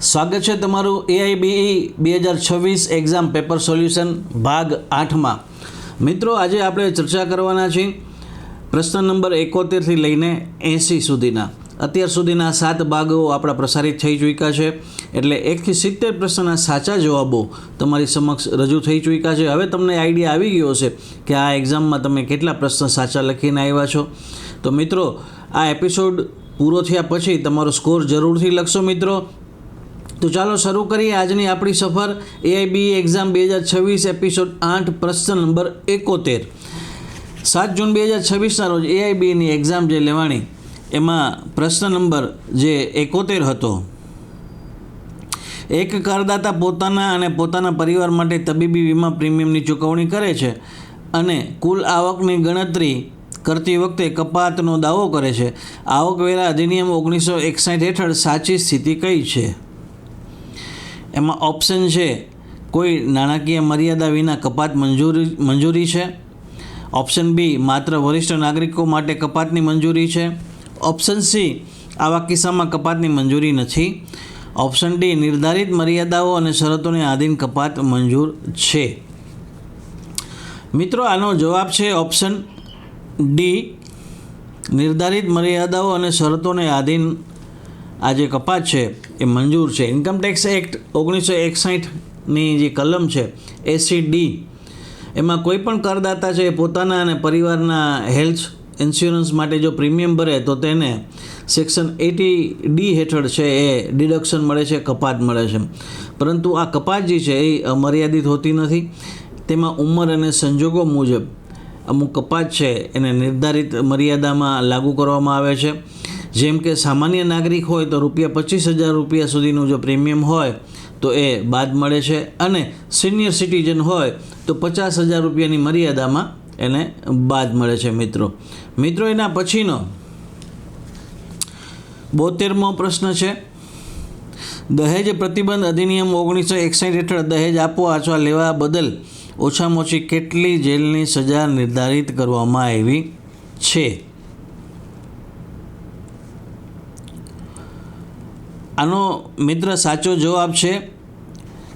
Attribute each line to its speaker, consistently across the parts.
Speaker 1: સ્વાગત છે તમારું AIBE 2026 એક્ઝામ પેપર સોલ્યુશન ભાગ 8માં। મિત્રો આજે આપણે ચર્ચા કરવાના છીએ પ્રશ્ન નંબર 71 થી લઈને 80 સુધીના। અત્યાર સુધીના 7 ભાગો આપણા પ્રસારિત થઈ ચૂક્યા છે, એટલે 1 થી 70 પ્રશ્નના સાચા જવાબો તમારી સમક્ષ રજૂ થઈ ચૂક્યા છે। હવે તમને આઈડિયા આવી ગયો છે કે આ એક્ઝામમાં તમે કેટલા પ્રશ્ન સાચા લખીને આવ્યા છો। તો મિત્રો આ એપિસોડ પૂરો થયા પછી તમારો સ્કોર જરૂરથી લખશો મિત્રો। તો ચાલો શરૂ કરીએ આજની આપણી સફર। AIBE એક્ઝામ 2026 એપિસોડ 8 પ્રશ્ન નંબર 71। 7 જૂન 2026ના રોજ AIBEની એક્ઝામ જે લેવાની એમાં પ્રશ્ન નંબર જે 71 હતો, એક કરદાતા પોતાના અને પોતાના પરિવાર માટે તબીબી વીમા પ્રીમિયમની ચૂકવણી કરે છે અને કુલ આવકની ગણતરી કરતી વખતે કપાતનો દાવો કરે છે। આવકવેરા અધિનિયમ 1961 હેઠળ સાચી સ્થિતિ કઈ છે? એમાં ઓપ્શન છે કોઈ નાણાકીય મર્યાદા વિના કપાત મંજૂરી છે। ઓપ્શન બી માત્ર વરિષ્ઠ નાગરિકો માટે કપાતની મંજૂરી છે। ઓપ્શન સી આવા કિસ્સામાં કપાતની મંજૂરી નથી। ઓપ્શન ડી નિર્ધારિત મર્યાદાઓ અને શરતોને આધીન કપાત મંજૂર છે। મિત્રો આનો જવાબ છે ઓપ્શન ડી, નિર્ધારિત મર્યાદાઓ અને શરતોને આધીન આ જે કપાત છે એ મંજૂર છે। ઇન્કમટેક્સ એક્ટ 1961ની જે કલમ છે ACD, એમાં કોઈ પણ કરદાતા છે પોતાના અને પરિવારના હેલ્થ ઇન્સ્યોરન્સ માટે જો પ્રીમિયમ ભરે તો તેને સેક્શન 80D હેઠળ છે એ ડિડક્શન મળે છે, કપાત મળે છે। પરંતુ આ કપાત જે છે એ અમર્યાદિત હોતી નથી, તેમાં ઉંમર અને સંજોગો મુજબ અમુક કપાત છે એને નિર્ધારિત મર્યાદામાં લાગુ કરવામાં આવે છે। જેમ કે સામાન્ય નાગરિક હોય તો ₹25,000 સુધીનું જો પ્રીમિયમ હોય તો એ બાદ મળે છે, અને સિનિયર સિટીઝન હોય તો ₹50,000ની મર્યાદામાં એને બાદ મળે છે। મિત્રો એના પછીનો 72મો પ્રશ્ન છે, દહેજ પ્રતિબંધ અધિનિયમ 1961 હેઠળ દહેજ આપવા અથવા લેવા બદલ ઓછામાં ઓછી કેટલી જેલની સજા નિર્ધારિત કરવામાં આવી છે? આનો મિત્ર સાચો જવાબ છે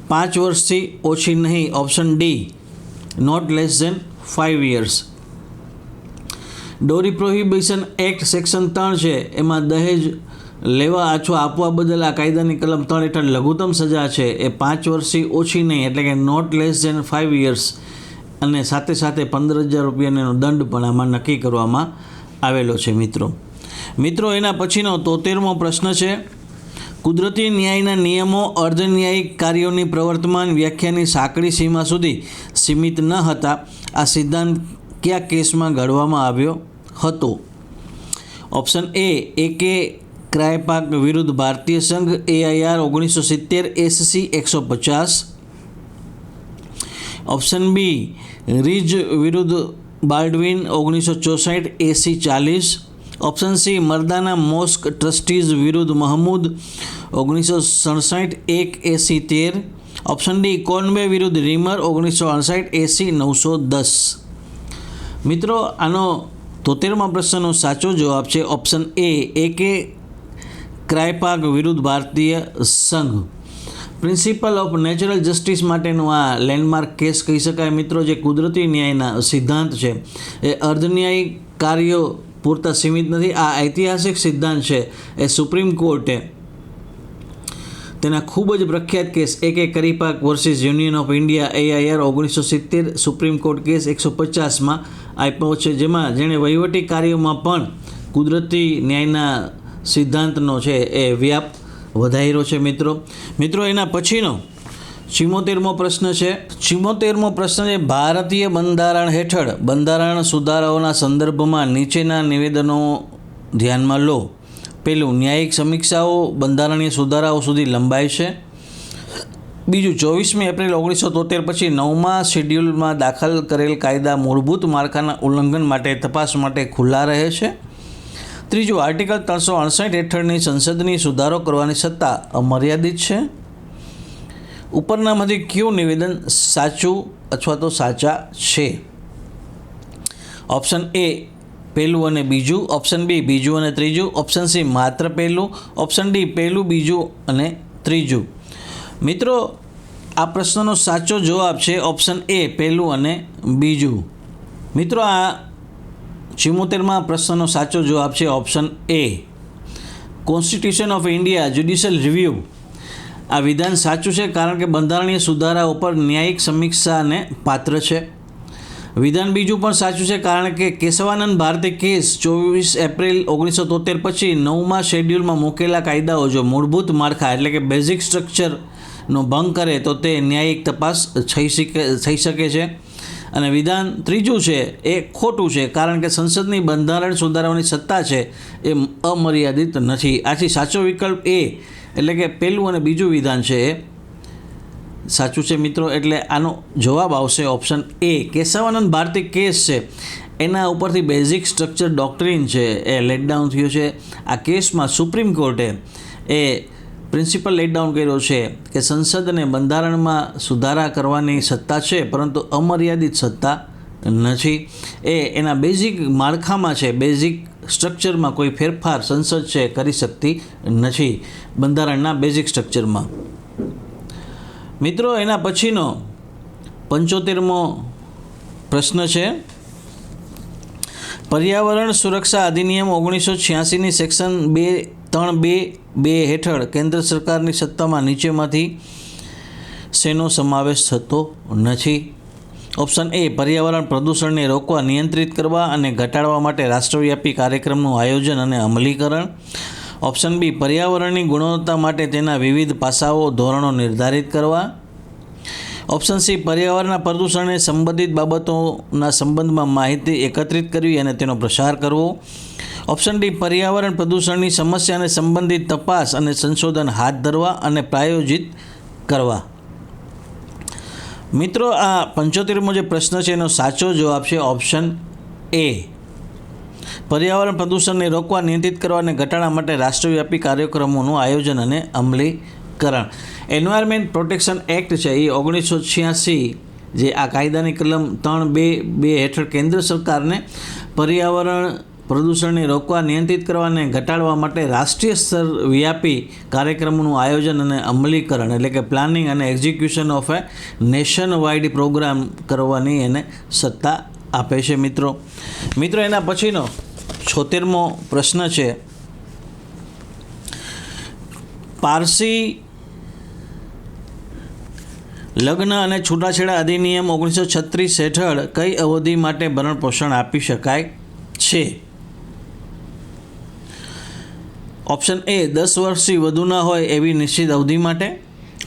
Speaker 1: 5 વર્ષથી ઓછી નહીં, option D, not less than 5 years। Dowry prohibition act section 3 છે, એમાં દહેજ લેવા અથવા આપવા બદલ આ કાયદાની કલમ 3 હેઠળ લઘુત્તમ સજા છે એ 5 વર્ષથી ઓછી નહીં, એટલે કે નોટ લેસ ધેન 5 years, અને સાથે સાથે ₹15,000નો દંડ પણ આમાં નક્કી કરવામાં આવેલો છે। મિત્રો એના પછીનો 73મો પ્રશ્ન છે, કુદરતી ન્યાયના નિયમો અર્ધન્યાયિક કાર્યોની પ્રવર્તમાન વ્યાખ્યાની સાંકડી સીમા સુધી સીમિત ન હતા। આ સિદ્ધાંત કયા કેસમાં ઘડવામાં આવ્યો હતો? ઓપ્શન એ AK ક્રાયપાક વિરુદ્ધ ભારતીય સંઘ AIR 1970 SC 150। Option B Ridge વિરુદ્ધ Baldwin 1964 AC 40। Option C Mardana mosque trustees વિરુદ્ધ Mahmud 1967 1 AC 13। Option D Conway વિરુદ્ધ રીમર 1968 AC 910। મિત્રો આનો 73મા પ્રશ્નનો સાચો જવાબ છે ઓપ્શન એ AK ક્રાયપાક વિરુદ્ધ ભારતીય સંઘ। પ્રિન્સિપલ ઓફ નેચરલ જસ્ટિસ માટેનું આ લેન્ડમાર્ક કેસ કહી શકાય મિત્રો। જે કુદરતી ન્યાયના સિદ્ધાંત છે એ અર્ધન્યાયિક કાર્યો પૂરતા સીમિત નથી। આ ઐતિહાસિક સિદ્ધાંત છે એ સુપ્રીમ કોર્ટે તેના ખૂબ જ પ્રખ્યાત case AK Kraipak versus Union of India AIR 1970 Supreme Court case 150માં આપ્યો છે, જેમાં જેણે વહીવટી કાર્યોમાં પણ કુદરતી ન્યાયના સિદ્ધાંતનો છે એ વ્યાપ વધાર્યો છે મિત્રો એના પછીનો 74મો પ્રશ્ન છે। 74મો પ્રશ્ન એ ભારતીય બંધારણ હેઠળ બંધારણ સુધારાઓના સંદર્ભમાં નીચેના નિવેદનો ધ્યાનમાં લો। પહેલું, ન્યાયિક સમીક્ષાઓ બંધારણીય સુધારાઓ સુધી લંબાય છે। બીજું, 24મી એપ્રિલ 1973 પછી 9મા શેડ્યુલમાં દાખલ કરેલ કાયદા મૂળભૂત માળખાના ઉલ્લંઘન માટે તપાસ માટે ખુલ્લા રહે છે। ત્રીજું, આર્ટિકલ 368 હેઠળની સંસદની સુધારો કરવાની સત્તા અમર્યાદિત છે। ઉપરનામાંથી કયું નિવેદન સાચું અથવા તો સાચા છે? ઓપ્શન એ પહેલું અને બીજું, ઓપ્શન બી બીજું અને ત્રીજું, ઓપ્શન સી માત્ર પહેલું, ઓપ્શન ડી પહેલું બીજું અને ત્રીજું. મિત્રો આ પ્રશ્નનો સાચો જવાબ છે ઓપ્શન એ, પહેલું અને બીજું. મિત્રો આ 74માં પ્રશ્નનો સાચો જવાબ છે option A. Constitution of India judicial review આ વિધાન સાચું છે કારણ કે બંધારણીય સુધારા ઉપર ન્યાયિક સમીક્ષાને પાત્ર છે. વિધાન બીજું પણ સાચું છે કારણ કે કેશવાનંદ ભારતી કેસ 24 એપ્રિલ 1973 પછી 9મા શેડ્યુલમાં મૂકેલા કાયદાઓ જો મૂળભૂત માળખા એટલે કે બેઝિક સ્ટ્રક્ચરનો ભંગ કરે તો તે ન્યાયિક તપાસ થઈ શકે છે. અને વિધાન ત્રીજું છે એ ખોટું છે કારણ કે સંસદની બંધારણ સુધારવાની સત્તા છે એ અમર્યાદિત નથી. આથી સાચો વિકલ્પ એ એટલે કે પહેલું અને બીજું વિધાન છે એ સાચું છે મિત્રો. એટલે આનો જવાબ આવશે option A. Keshavananda Bharati case છે એના ઉપરથી બેઝિક સ્ટ્રક્ચર ડોક્ટ્રીન છે એ લેટ ડાઉન થયો છે. આ કેસમાં સુપ્રીમ કોર્ટે એ પ્રિન્સિપલ લેટ ડાઉન કર્યો છે કે સંસદને બંધારણમાં સુધારા કરવાની સત્તા છે પરંતુ અમર્યાદિત સત્તા નથી. એના બેઝિક માળખામાં છે, બેઝિક સ્ટ્રક્ચરમાં કોઈ ફેરફાર સંસદ છે કરી શકતી નથી બંધારણના બેઝિક સ્ટ્રક્ચરમાં. મિત્રો એના પછીનો 75મો પ્રશ્ન છે પર્યાવરણ સુરક્ષા અધિનિયમ 1986ની સેક્શન 3(2) હેઠળ કેન્દ્ર સરકારની સત્તામાં નીચેમાંથી શેનો સમાવેશ થતો નથી? ઓપ્શન એ, પર્યાવરણ પ્રદૂષણને રોકવા, નિયંત્રિત કરવા અને ઘટાડવા માટે રાષ્ટ્રવ્યાપી કાર્યક્રમનું આયોજન અને અમલીકરણ. ઓપ્શન બી, પર્યાવરણની ગુણવત્તા માટે તેના વિવિધ પાસાઓ, ધોરણો નિર્ધારિત કરવા. ઓપ્શન સી, પર્યાવરણના પ્રદૂષણને સંબંધિત બાબતોના સંબંધમાં માહિતી એકત્રિત કરવી અને તેનો પ્રસાર કરવો. ઓપ્શન ડી, પર્યાવરણ પ્રદૂષણની સમસ્યાને સંબંધિત તપાસ અને સંશોધન હાથ ધરવા અને પ્રાયોજિત કરવા. મિત્રો આ 75મો જે પ્રશ્ન છે એનો સાચો જવાબ છે ઓપ્શન એ, પર્યાવરણ પ્રદૂષણને રોકવા, નિયંત્રિત કરવા અને ઘટાડવા માટે રાષ્ટ્રવ્યાપી કાર્યક્રમોનું આયોજન અને અમલીકરણ. એન્વાયરમેન્ટ પ્રોટેક્શન એક્ટ છે એ 1986 જે આ કાયદાની કલમ 3(2) હેઠળ કેન્દ્ર સરકારને પર્યાવરણ પ્રદૂષણને રોકવા, નિયંત્રિત કરવા અને ઘટાડવા માટે રાષ્ટ્રીય સ્તર વ્યાપી કાર્યક્રમોનું આયોજન અને અમલીકરણ એટલે કે પ્લાનિંગ અને execution of a nationwide programme કરવાની એને સત્તા આપે છે. મિત્રો એના પછીનો 76મો પ્રશ્ન છે પારસી લગ્ન અને છૂટાછેડા અધિનિયમ 1936 હેઠળ કઈ અવધિ માટે ભરણ પોષણ આપી શકાય છે? ઓપ્શન એ, 10 વર્ષથી વધુ ન હોય એવી નિશ્ચિત અવધિ માટે.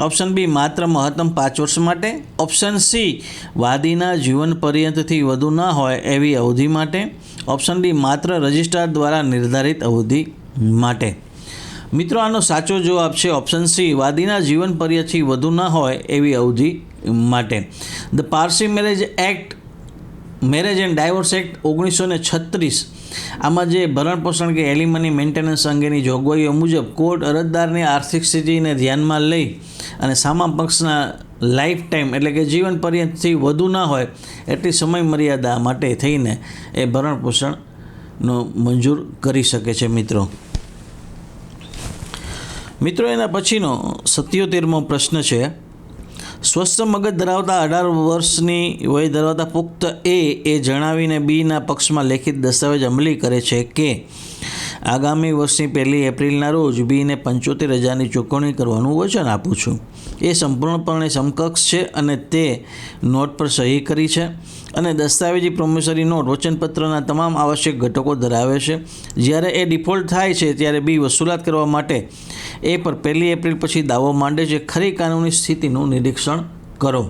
Speaker 1: ઓપ્શન બી, માત્ર મહત્તમ 5 વર્ષ માટે. ઓપ્શન સી, વાદીના જીવન પર્યંતથી વધુ ન હોય એવી અવધિ માટે. ઓપ્શન ડી, માત્ર રજિસ્ટ્રાર દ્વારા નિર્ધારિત અવધિ માટે. મિત્રો આનો સાચો જવાબ છે ઓપ્શન સી, વાદીના જીવન પર્યંતથી વધુ ન હોય એવી અવધિ માટે. The Parsi marriage and divorce act 1936 આમાં જે ભરણપોષણ કે એલિમની મેન્ટેનન્સ અંગેની જોગવાઈઓ મુજબ કોર્ટ અરજદારની આર્થિક સ્થિતિને ધ્યાનમાં લઈ અને સામા પક્ષના લાઈફ ટાઈમ એટલે કે જીવન પર્યંતથી વધુ ન હોય એટલી સમય મર્યાદા માટે થઈને એ ભરણપોષણનો મંજૂર કરી શકે છે. મિત્રો એના પછીનો 77મો પ્રશ્ન છે સ્વસ્થ મગજ ધરાવતા 18 વર્ષની વય ધરાવતા પુખ્ત એ જણાવીને બીના પક્ષમાં લેખિત દસ્તાવેજ અમલી કરે છે કે આગામી વર્ષની 1 એપ્રિલના રોજ બીને 75,000ની ચૂકવણી કરવાનું વચન આપું છું. એ સંપૂર્ણપણે સમકક્ષ છે અને તે નોટ પર સહી કરી છે અને દસ્તાવેજી પ્રોમિસરી નોટ વચનપત્રના તમામ આવશ્યક ઘટકો ધરાવે છે. જ્યારે એ ડિફોલ્ટ થાય છે ત્યારે બી વસૂલાત કરવા માટે એ પર 1 એપ્રિલ પછી દાવો માંડે છે. ખરી કાનૂની સ્થિતિનું નિરીક્ષણ કરો.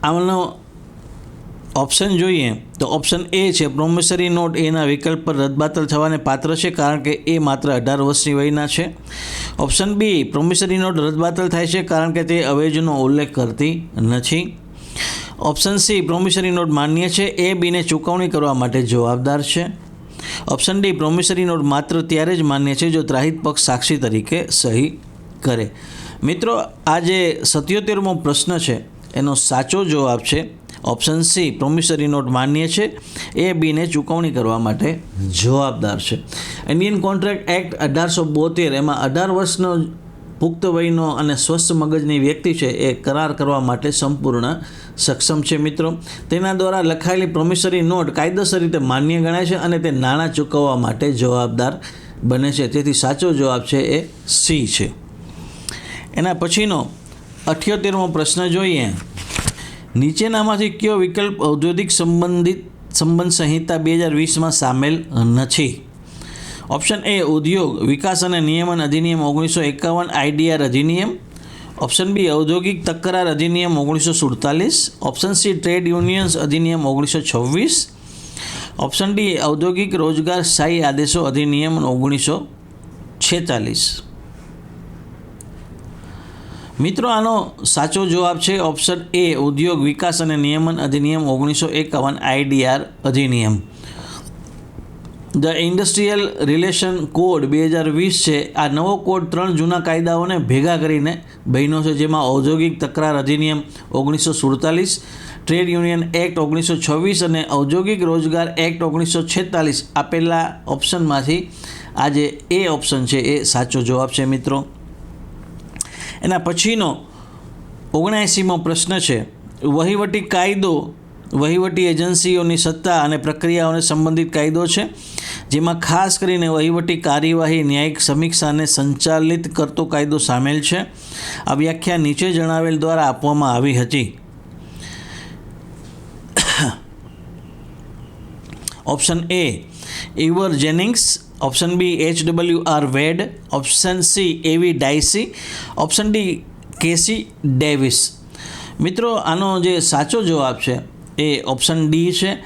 Speaker 1: આનો ઓપ્શન જોઈએ તો ઓપ્શન એ છે પ્રોમિસરી નોટ એના વિકલ્પ પર રદબાતલ થવાને પાત્ર છે કારણ કે એ માત્ર 18 વર્ષની વયના છે. ઓપ્શન બી, પ્રોમિસરી નોટ રદબાતલ થાય છે કારણ કે તે અવેજનો ઉલ્લેખ કરતી નથી. ઓપ્શન સી, પ્રોમિસરી નોટ માન્ય છે, એ બીને ચૂકવણી કરવા માટે જવાબદાર છે. ઓપ્શન ડી, પ્રોમિસરી નોટ માત્ર ત્યારે જ માન્ય છે જો ત્રાહિત પક્ષ સાક્ષી તરીકે સહી કરે. મિત્રો આ જે 77મો પ્રશ્ન છે એનો સાચો જવાબ છે ઓપ્શન સી પ્રોમિસરી નોટ માન્ય છે. એ બીને ચૂકવણી કરવા માટે જવાબદાર છે. ઇન્ડિયન કોન્ટ્રાક્ટ એક્ટ 1872 એમાં 18 વર્ષનો પુખ્ત વયનો અને સ્વસ્થ મગજની વ્યક્તિ છે એ કરાર કરવા માટે સંપૂર્ણ સક્ષમ છે મિત્રો. તેના દ્વારા લખાયેલી પ્રોમિસરી નોટ કાયદેસર રીતે માન્ય ગણાય છે અને તે નાણાં ચૂકવવા માટે જવાબદાર બને છે. તેથી સાચો જવાબ છે એ સી છે. એના પછીનો 78મો પ્રશ્ન જોઈએ. નીચેનામાંથી કયો વિકલ્પ ઔદ્યોગિક સંબંધ સંહિતા 2020માં સામેલ નથી? ઓપ્શન એ ઉદ્યોગ વિકાસ અને નિયમન અધિનિયમ 1951 આઈડીઆર અધિનિયમ. ઓપ્શન બી ઔદ્યોગિક તકરાર અધિનિયમ 1947. ઓપ્શન સી ટ્રેડ યુનિયન્સ અધિનિયમ 1926. ઓપ્શન ડી ઔદ્યોગિક રોજગાર સ્થાયી આદેશો અધિનિયમ 1946. મિત્રો આનો સાચો જવાબ છે ઓપ્શન એ ઉદ્યોગ વિકાસ અને નિયમન અધિનિયમ 1951 આઈડીઆર અધિનિયમ. ધ ઇન્ડસ્ટ્રીયલ રિલેશન કોડ 2020 છે. આ નવો કોડ 3 જૂના કાયદાઓને ભેગા કરીને બન્યો છે, જેમાં ઔદ્યોગિક તકરાર અધિનિયમ 1947, ટ્રેડ યુનિયન એક્ટ 1926 અને ઔદ્યોગિક રોજગાર એક્ટ 1946. આપેલા ઓપ્શનમાંથી આ જે એ ઓપ્શન છે એ સાચો જવાબ છે મિત્રો. એના પછીનો 79મો પ્રશ્ન છે. વહીવટી કાયદો વહીવટી એજન્સીઓની સત્તા અને પ્રક્રિયાઓને સંબંધિત કાયદો છે, જેમાં ખાસ કરીને વહીવટી કાર્યવાહી ન્યાયિક સમીક્ષાને સંચાલિત કરતો કાયદો સામેલ છે. આ વ્યાખ્યા નીચે જણાવેલ દ્વારા આપવામાં આવી હતી. Option A Ivor Jennings. Option B HWR Wade. Option C A V Dicey. Option D K C Davis. મિત્રો આનો જે સાચો જવાબ છે એ ઓપ્શન ડી છે.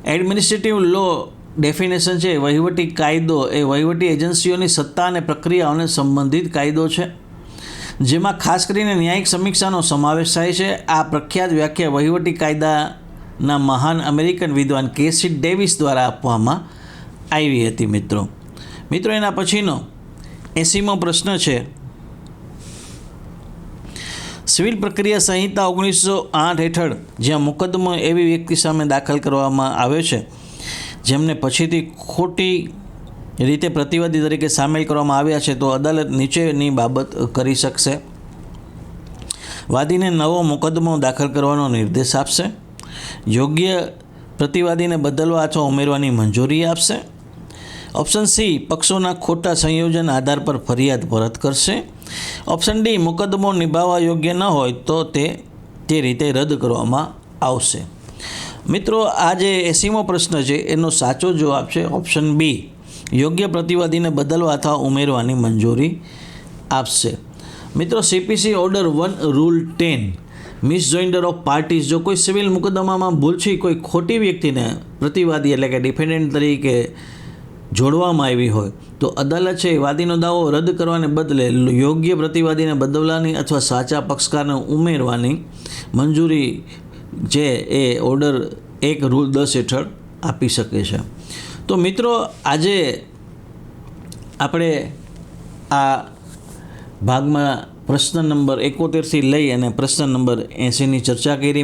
Speaker 1: એડમિનિસ્ટ્રેટિવ લો ડેફિનેશન છે વહીવટી કાયદો એ વહીવટી એજન્સીઓની સત્તા અને પ્રક્રિયાઓને સંબંધિત કાયદો છે, જેમાં ખાસ કરીને ન્યાયિક સમીક્ષાનો સમાવેશ થાય છે. આ પ્રખ્યાત વ્યાખ્યા વહીવટી કાયદાના મહાન અમેરિકન વિદ્વાન કેસી ડેવિસ દ્વારા આપવામાં આવી હતી મિત્રો. એના પછીનો 80મો પ્રશ્ન છે. સિવિલ પ્રક્રિયા સંહિતા 1908 હેઠળ જ્યાં મુકદ્દમો એવી વ્યક્તિ સામે દાખલ કરવામાં આવે છે જેમને પછીથી ખોટી રીતે પ્રતિવાદી તરીકે સામેલ કરવામાં આવ્યા છે, તો અદાલત નીચેની બાબત કરી શકશે. વાદીને નવો મુકદ્દમો દાખલ કરવાનો નિર્દેશ આપશે, યોગ્ય પ્રતિવાદીને બદલવા અથવા ઉમેરવાની મંજૂરી આપશે. ઓપ્શન સી પક્ષોના ખોટા સંયોજન આધાર પર ફરિયાદ પરત કરશે. ઓપ્શન ડી મુકદ્દમો નિભાવવા યોગ્ય ન હોય તો તે રીતે રદ કરવામાં આવશે. મિત્રો આ જે 80મો પ્રશ્ન છે એનો સાચો જવાબ છે ઓપ્શન બી યોગ્ય પ્રતિવાદીને બદલવા અથવા ઉમેરવાની મંજૂરી આપશે. મિત્રો CPC order 1 rule 10 misjoinder of parties. જો કોઈ સિવિલ મુકદ્દમામાં ભૂલથી કોઈ ખોટી વ્યક્તિને પ્રતિવાદી એટલે કે ડિફેન્ડન્ટ તરીકે જોડવામાં આવી હોય તો અદાલત છે વાદીનો દાવો રદ કરવાને બદલે યોગ્ય પ્રતિવાદીને બદલવાની અથવા સાચા પક્ષકારને ઉમેરવાની મંજૂરી જે એ ઓર્ડર 1 રૂલ 10 હેઠળ આપી શકે છે. તો મિત્રો આજે આપણે આ ભાગમાં પ્રશ્ન નંબર 71થી લઈ અને પ્રશ્ન નંબર 80ની ચર્ચા કરી.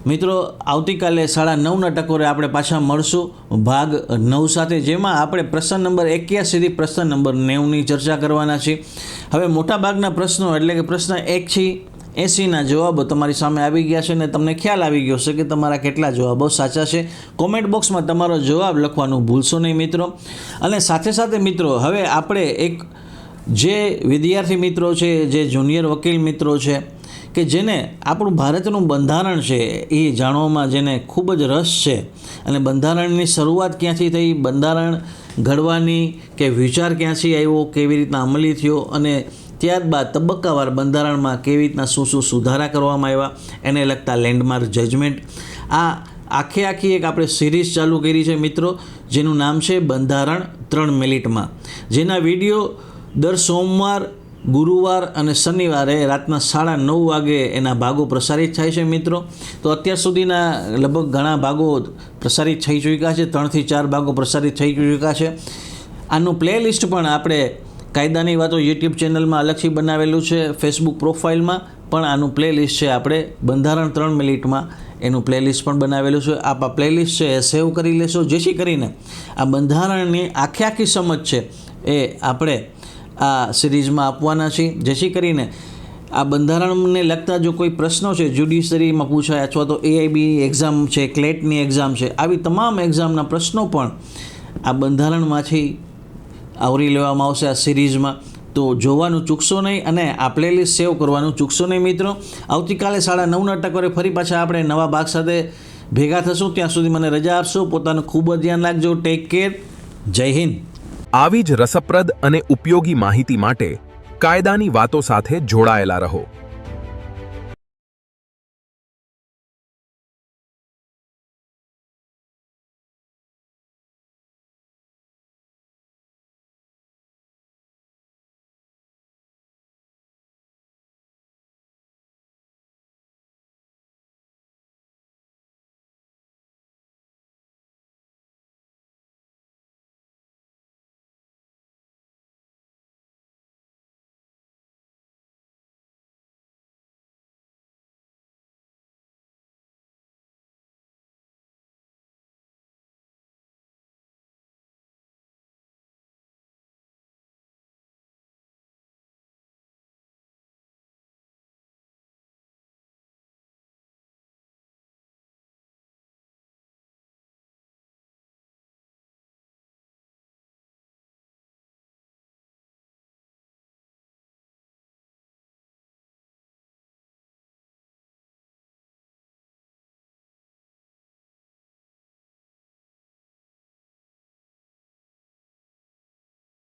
Speaker 1: મિત્રો આવતીકાલે 9:30 ટકોરે આપણે પાછા મળશું ભાગ 9 સાથે, જેમાં આપણે પ્રશ્ન નંબર 81થી પ્રશ્ન નંબર 90ની ચર્ચા કરવાના છીએ. હવે મોટાભાગના પ્રશ્નો એટલે કે પ્રશ્ન 1 થી 80ના જવાબો તમારી સામે આવી ગયા છે અને તમને ખ્યાલ આવી ગયો છે કે તમારા કેટલા જવાબો સાચા છે. કોમેન્ટ બોક્સમાં તમારો જવાબ લખવાનું ભૂલશો નહીં મિત્રો. અને સાથે સાથે મિત્રો હવે આપણે એક જે વિદ્યાર્થી મિત્રો છે, જે જુનિયર વકીલ મિત્રો છે કે જેને આપણું ભારતનું બંધારણ છે એ જાણવામાં જેને ખૂબ જ રસ છે અને બંધારણની શરૂઆત ક્યાંથી થઈ, બંધારણ ઘડવાની કે વિચાર ક્યાંથી આવ્યો, કેવી રીતના અમલી થયો અને ત્યારબાદ તબક્કાવાર બંધારણમાં કેવી રીતના શું સુધારા કરવામાં આવ્યા એને લગતા લેન્ડમાર્ક જજમેન્ટ, આ આખી એક આપણે સિરીઝ ચાલુ કરી છે મિત્રો, જેનું નામ છે બંધારણ 3 મિનિટમાં, જેના વિડીયો દર સોમવાર, ગુરુવાર અને શનિવારે રાતના 9:30 વાગે એના ભાગો પ્રસારિત થાય છે મિત્રો. તો અત્યાર સુધીના લગભગ ઘણા ભાગો પ્રસારિત થઈ ચૂક્યા છે, 3 થી 4 ભાગો પ્રસારિત થઈ ચૂક્યા છે. આનું પ્લેલિસ્ટ પણ આપણે કાયદાની વાતો યુટ્યુબ ચેનલમાં અલગથી બનાવેલું છે, ફેસબુક પ્રોફાઇલમાં પણ આનું પ્લેલિસ્ટ છે આપણે બંધારણ 3 મિનિટમાં એનું પ્લેલિસ્ટ પણ બનાવેલું છે. આપ આ પ્લેલિસ્ટ છે એ સેવ કરી લેશો, જેથી કરીને આ બંધારણની આખી સમજ છે એ આપણે આ સિરીઝમાં આપવાના છીએ. જેથી કરીને આ બંધારણને લગતા જો કોઈ પ્રશ્નો છે જ્યુડિશરીમાં પૂછાય અથવા તો AIB એક્ઝામ છે, ક્લેટની એક્ઝામ છે, આવી તમામ એક્ઝામના પ્રશ્નો પણ આ બંધારણમાંથી આવરી લેવામાં આવશે આ સિરીઝમાં. તો જોવાનું ચૂકશો નહીં અને આ પ્લેલિસ્ટ સેવ કરવાનું ચૂકશો નહીં મિત્રો. આવતીકાલે 9:30 ટકોરે ફરી પાછા આપણે નવા ભાગ સાથે ભેગા થશું. ત્યાં સુધી મને રજા આપશો. પોતાનું ખૂબ જ ધ્યાન રાખજો. Take care. જય હિન્દ.
Speaker 2: આવી જ રસપ્રદ અને ઉપયોગી માહિતી માટે કાયદાની વાતો સાથે જોડાયેલા રહો.